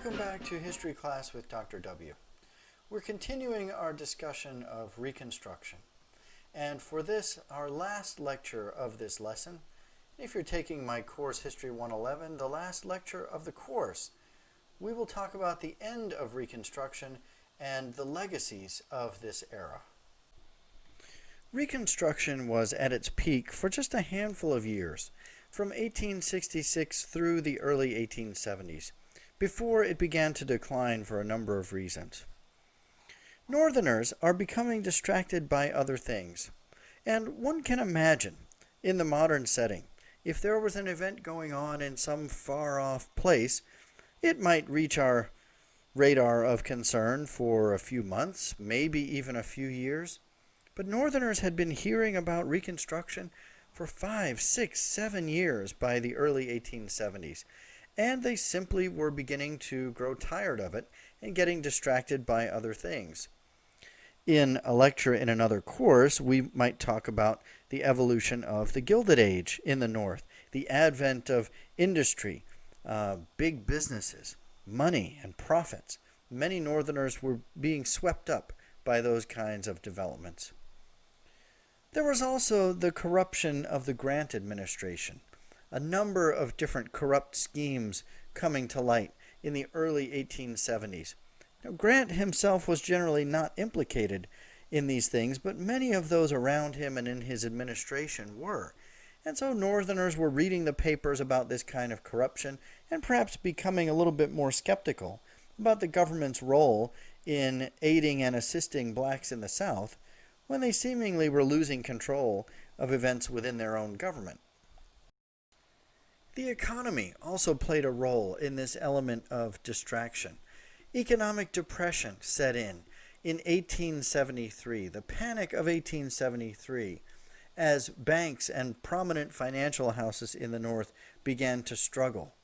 Welcome back to History Class with Dr. W. We're continuing our discussion of Reconstruction. And for this, our last lecture of this lesson, if you're taking my course History 111, the last lecture of the course, we will talk about the end of Reconstruction and the legacies of this era. Reconstruction was at its peak for just a handful of years, from 1866 through the early 1870s, before it began to decline for a number of reasons. Northerners are becoming distracted by other things, and one can imagine, in the modern setting, if there was an event going on in some far-off place, it might reach our radar of concern for a few months, maybe even a few years. But Northerners had been hearing about Reconstruction for 5, 6, 7 years by the early 1870s, and they simply were beginning to grow tired of it and getting distracted by other things. In a lecture in another course, we might talk about the evolution of the Gilded Age in the North, the advent of industry, big businesses, money, and profits. Many Northerners were being swept up by those kinds of developments. There was also the corruption of the Grant administration, a number of different corrupt schemes coming to light in the early 1870s. Now, Grant himself was generally not implicated in these things, but many of those around him and in his administration were. And so Northerners were reading the papers about this kind of corruption and perhaps becoming a little bit more skeptical about the government's role in aiding and assisting blacks in the South when they seemingly were losing control of events within their own government. The economy also played a role in this element of distraction. Economic depression set in 1873, the Panic of 1873, as banks and prominent financial houses in the North began to struggle.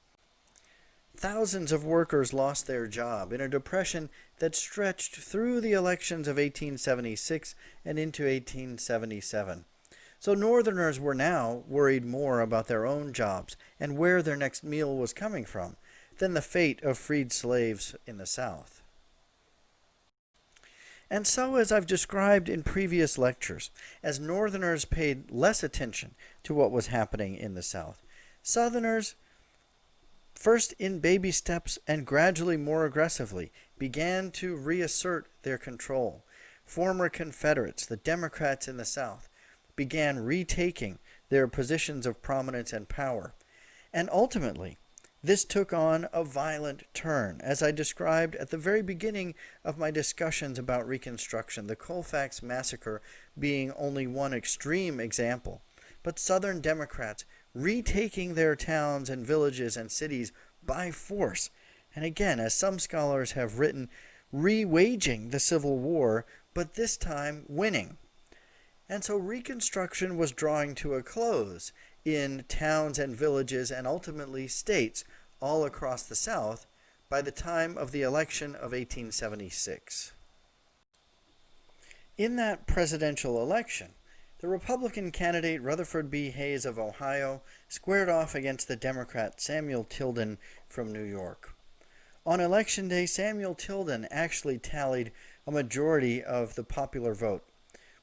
Thousands of workers lost their job in a depression that stretched through the elections of 1876 and into 1877. So Northerners were now worried more about their own jobs and where their next meal was coming from than the fate of freed slaves in the South. And so, as I've described in previous lectures, as Northerners paid less attention to what was happening in the South, Southerners, first in baby steps and gradually more aggressively, began to reassert their control. Former Confederates, the Democrats in the South, began retaking their positions of prominence and power. And ultimately, this took on a violent turn, as I described at the very beginning of my discussions about Reconstruction, the Colfax Massacre being only one extreme example. But Southern Democrats retaking their towns and villages and cities by force, and again, as some scholars have written, re-waging the Civil War, but this time winning. And so Reconstruction was drawing to a close in towns and villages and ultimately states all across the South by the time of the election of 1876. In that presidential election, the Republican candidate Rutherford B. Hayes of Ohio squared off against the Democrat Samuel Tilden from New York. On Election Day, Samuel Tilden actually tallied a majority of the popular vote.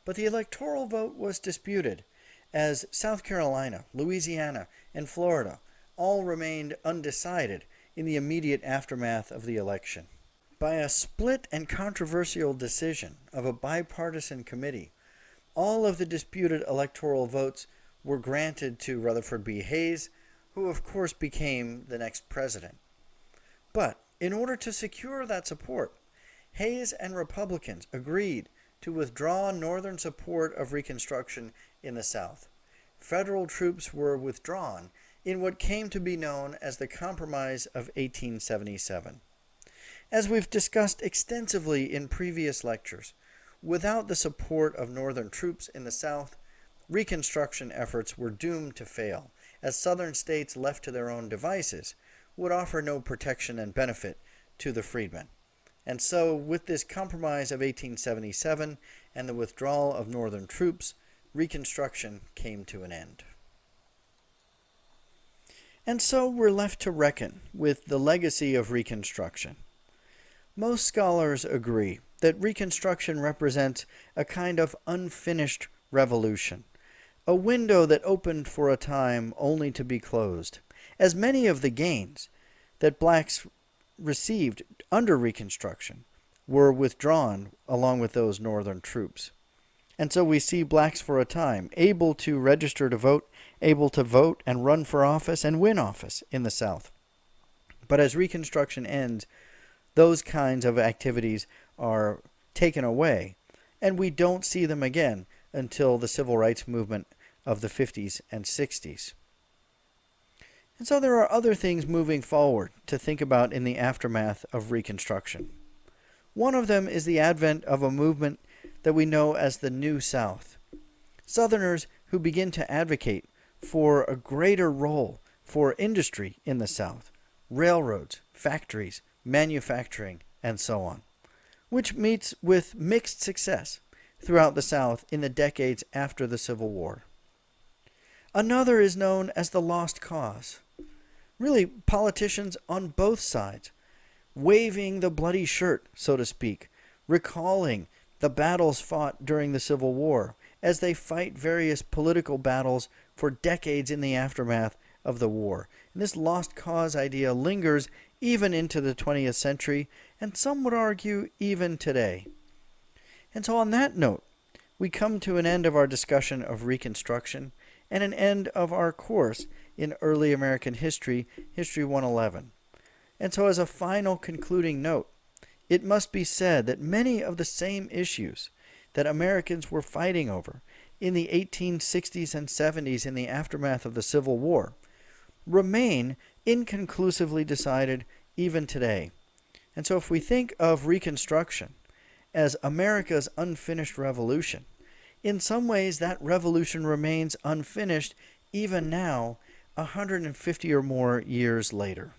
But the electoral vote was disputed, as South Carolina, Louisiana, and Florida all remained undecided in the immediate aftermath of the election. By a split and controversial decision of a bipartisan committee, all of the disputed electoral votes were granted to Rutherford B. Hayes, who of course became the next president. But in order to secure that support, Hayes and Republicans agreed to withdraw Northern support of Reconstruction in the South. Federal troops were withdrawn in what came to be known as the Compromise of 1877. As we've discussed extensively in previous lectures, without the support of Northern troops in the South, Reconstruction efforts were doomed to fail, as Southern states left to their own devices would offer no protection and benefit to the freedmen. And so, with this Compromise of 1877 and the withdrawal of Northern troops, Reconstruction came to an end. And so we're left to reckon with the legacy of Reconstruction. Most scholars agree that Reconstruction represents a kind of unfinished revolution, a window that opened for a time only to be closed, as many of the gains that blacks received under Reconstruction were withdrawn along with those Northern troops. And so we see blacks for a time able to register to vote, able to vote and run for office and win office in the South. But as Reconstruction ends, those kinds of activities are taken away, and we don't see them again until the civil rights movement of the 50s and 60s. And so there are other things moving forward to think about in the aftermath of Reconstruction. One of them is the advent of a movement that we know as the New South. Southerners who begin to advocate for a greater role for industry in the South, railroads, factories, manufacturing, and so on, which meets with mixed success throughout the South in the decades after the Civil War. Another is known as the Lost Cause. Really, politicians on both sides, waving the bloody shirt, so to speak, recalling the battles fought during the Civil War as they fight various political battles for decades in the aftermath of the war. And this lost cause idea lingers even into the 20th century, and some would argue even today. And so on that note, we come to an end of our discussion of Reconstruction and an end of our course in Early American History, History 111. And so as a final concluding note, it must be said that many of the same issues that Americans were fighting over in the 1860s and 70s in the aftermath of the Civil War remain inconclusively decided even today. And so if we think of Reconstruction as America's unfinished revolution, in some ways that revolution remains unfinished even now, 150 or more years later.